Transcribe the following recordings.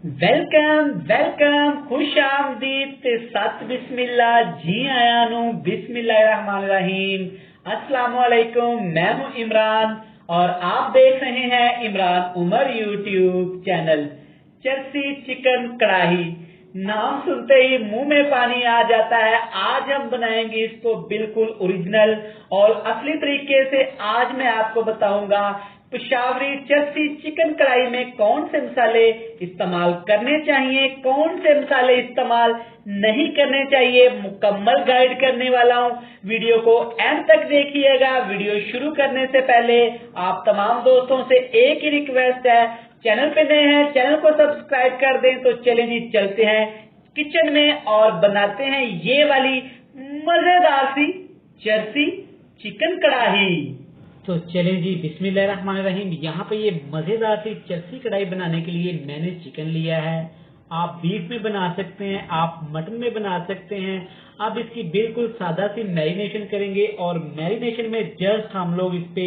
Welcome welcome खुश आमदीद ते सत बिस्मिल्ला जी आया नू बिस्मिल्लाहिर्रहमानिर्रहीम। अस्सलाम वालेकुम, मैं हूं इमरान और आप देख रहे हैं Imran Umar YouTube channel. Charsi chicken karahi नाम सुनते ही मुंह में पानी आ जाता है। आज हम बनाएंगे इसको बिल्कुल ओरिजिनल और असली तरीके से। आज मैं आपको बताऊंगा पेशावरी चर्सी चिकन कढ़ाई में कौन से मसाले इस्तेमाल करने चाहिए, कौन से मसाले इस्तेमाल नहीं करने चाहिए। मुकम्मल गाइड करने वाला हूं, वीडियो को एंड तक देखिएगा। वीडियो शुरू करने से पहले आप तमाम दोस्तों से एक ही रिक्वेस्ट है, चैनल पे नए हैं चैनल को सब्सक्राइब कर दें। तो चलें जी, चलते हैं किचन में और बनाते हैं ये वाली मजेदार सी चर्सी चिकन कढ़ाई। तो चलें जी, बिस्मिल्लाहिर्रहमानिर्रहीम। यहाँ पे ये मजेदार सी चर्सी कढ़ाई बनाने के लिए मैंने चिकन लिया है। आप बीफ में बना सकते हैं, आप मटन में बना सकते हैं। अब इसकी बिल्कुल सादा सी मैरिनेशन करेंगे और मैरिनेशन में जस्ट हम लोग इस पे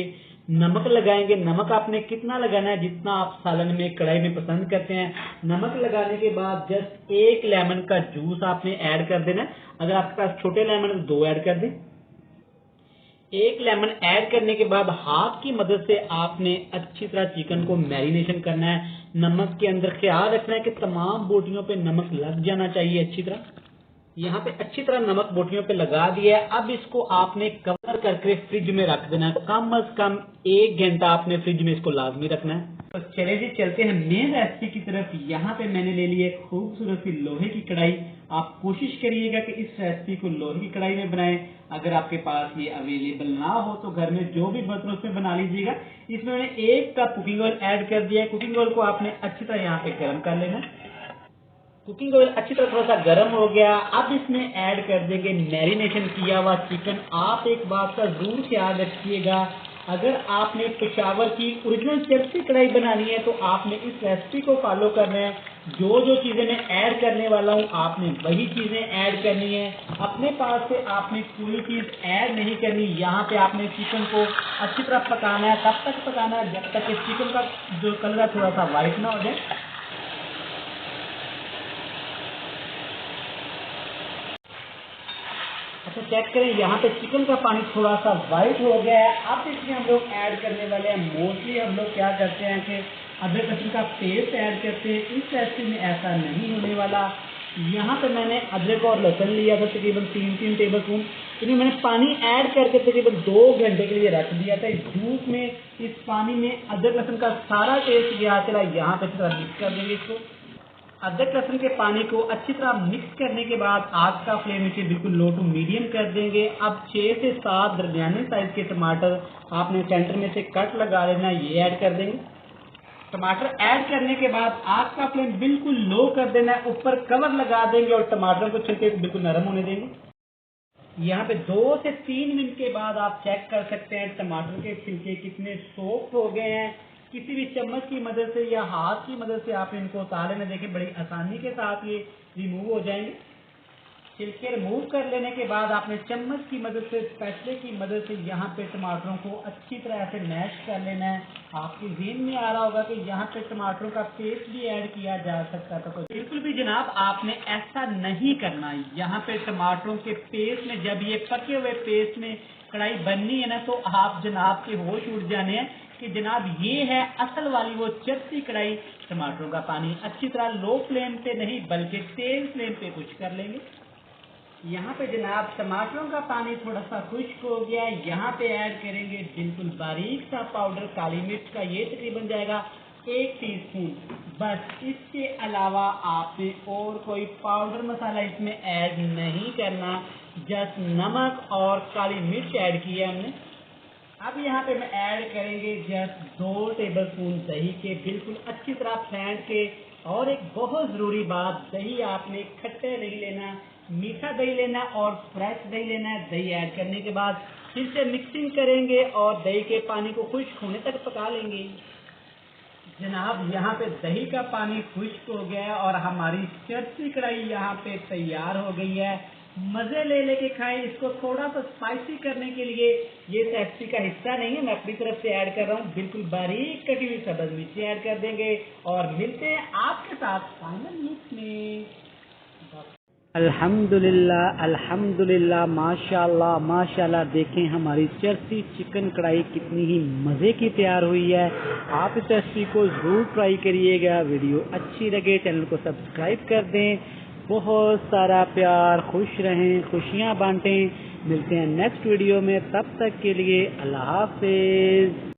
नमक लगाएंगे। नमक आपने कितना लगाना है, जितना आप सालन में कढ़ाई में पसंद करते हैं। नमक लगाने के बाद जस्ट एक लेमन का जूस आपने ऐड कर देना है। अगर आपके पास छोटे लेमन तो 2 ऐड कर दें। एक लेमन ऐड करने के बाद हाथ की मदद से आपने अच्छी तरह चिकन को मैरिनेशन करना है। नमक के अंदर ख्याल रखना है कि तमाम बोटियों पे नमक लग जाना चाहिए अच्छी तरह। यहाँ पे अच्छी तरह नमक बोटियों पे लगा दिया है। अब इसको आपने कवर करके फ्रिज में रख देना है। कम से कम 1 घंटा आपने फ्रिज में इसको लाजमी रखना है। तो चले जी, चलते हैं मेन रेसिपी की तरफ। यहाँ पे मैंने ले ली है खूबसूरत सी लोहे की कढ़ाई। आप कोशिश करिएगा कि इस रेसिपी को लोहे की कढ़ाई में बनाएं। अगर आपके पास ये अवेलेबल ना हो तो घर में जो भी बर्तन उसमें बना लीजिएगा। इसमें मैंने 1 कप कुकिंग ऑयल ऐड कर दिया है। कुकिंग ऑयल को आपने अच्छी तरह यहाँ पे गर्म कर लेना। कुकिंग ऑयल अच्छी तरह थोड़ा सा गर्म हो गया। अब इसमें ऐड कर देंगे मैरिनेशन किया हुआ चिकन। आप एक बात का जरूर ख्याल रखिएगा, अगर आपने पेशावर की ओरिजिनल चर्सी कढ़ाई बनानी है तो आपने इस रेसिपी को फॉलो करना है। जो जो चीजें मैं ऐड करने वाला हूँ आपने वही चीजें ऐड करनी है। अपने पास से आपने कोई चीज ऐड नहीं करनी। यहाँ पे आपने चिकन को अच्छी तरह पकाना है। तब तक पकाना है जब तक कि चिकन का जो कलर है थोड़ा सा व्हाइट ना हो जाए। अच्छा, चेक करें, यहाँ पे चिकन का पानी थोड़ा सा व्हाइट हो गया है। अब इसमें हम लोग ऐड करने वाले हैं, मोस्टली हम लोग क्या करते हैं कि अदरक लहसुन का पेस्ट ऐड करते हैं। इस रेसिपी में ऐसा नहीं होने वाला। यहाँ पे मैंने अदरक और लहसुन लिया था तकरीबन 3 टेबल स्पून। इसमें मैंने पानी ऐड करके तकरीबन 2 घंटे के लिए रख दिया था। इस जूस में, इस पानी में अदरक लहसुन का सारा टेस्ट गया। चला यहाँ पे थोड़ा मिक्स कर देंगे इसको। अदरक लहसुन के पानी को अच्छी तरह मिक्स करने के बाद आग का फ्लेम इसे बिल्कुल लो टू मीडियम कर देंगे। अब 6 से 7 दरमियाने साइज के टमाटर आपने सेंटर में से कट लगा लेना, ये ऐड कर देंगे। टमाटर ऐड करने के बाद आग का फ्लेम बिल्कुल लो कर देना है। ऊपर कवर लगा देंगे और टमाटर को छिलके बिल्कुल नरम होने देंगे। यहाँ पे 2 से 3 मिनट के बाद आप चेक कर सकते हैं टमाटर के छिलके कितने सॉफ्ट हो गए हैं। किसी भी चम्मच की मदद से या हाथ की मदद से आप इनको उतार लेना। देखिए बड़ी आसानी के साथ ये रिमूव हो जाएंगे। छिलके रिमूव कर लेने के बाद आपने चम्मच की मदद से, स्पैचुले की मदद से यहाँ पे टमाटरों को अच्छी तरह से मैश कर लेना है। आपके ज़हन में आ रहा होगा कि यहाँ पे टमाटरों का पेस्ट भी ऐड किया जा सकता था, तो बिल्कुल भी जनाब आपने ऐसा नहीं करना। यहाँ पे टमाटरों के पेस्ट में, जब ये पके हुए पेस्ट में कढ़ाई बननी है ना, तो आप जनाब के होश उड़ जाने हैं कि जनाब ये है असल वाली वो चर्सी कढ़ाई। टमाटरों का पानी अच्छी तरह लो फ्लेम पे नहीं बल्कि तेज फ्लेम पे कुछ कर लेंगे। यहाँ पे जनाब टमाटरों का पानी थोड़ा सा खुश्क हो गया है। यहाँ पे ऐड करेंगे बिल्कुल बारीक सा पाउडर काली मिर्च का। ये तकरीबन जाएगा 1 टीस्पून। बस इसके अलावा आपने और कोई पाउडर मसाला इसमें ऐड नहीं करना। जस्ट नमक और काली मिर्च ऐड किया हमने। अब यहाँ पे मैं ऐड करेंगे जस्ट 2 टेबल स्पून दही के, बिल्कुल अच्छी तरह फेंट के। और एक बहुत जरूरी बात, दही आपने खट्टे नहीं लेना, मीठा दही लेना और फ्रेश दही लेना है। दही ऐड करने के बाद फिर से मिक्सिंग करेंगे और दही के पानी को खुश्क होने तक पका लेंगे। जनाब यहाँ पे दही का पानी खुश्क हो गया है और हमारी चर्सी कढ़ाई यहाँ पे तैयार हो गई है। मजे ले लेके खाएं। इसको थोड़ा सा स्पाइसी करने के लिए, ये रेसिपी का हिस्सा नहीं है, मैं अपनी तरफ से ऐड कर रहा हूँ, बिल्कुल बारीक कटी हुई सब्ज मिर्ची ऐड कर देंगे और मिलते हैं आपके साथ फाइनल लुक में। अल्हम्दुलिल्लाह अल्हम्दुलिल्लाह, माशाल्लाह माशाल्लाह। देखें हमारी चरसी चिकन कढ़ाई कितनी ही मज़े की तैयार हुई है। आप इस रेसिपी को ज़रूर ट्राई करिएगा। वीडियो अच्छी लगे चैनल को सब्सक्राइब कर दें। बहुत सारा प्यार, खुश रहें, खुशियाँ बांटें। मिलते हैं नेक्स्ट वीडियो में, तब तक के लिए अल्लाह हाफिज़।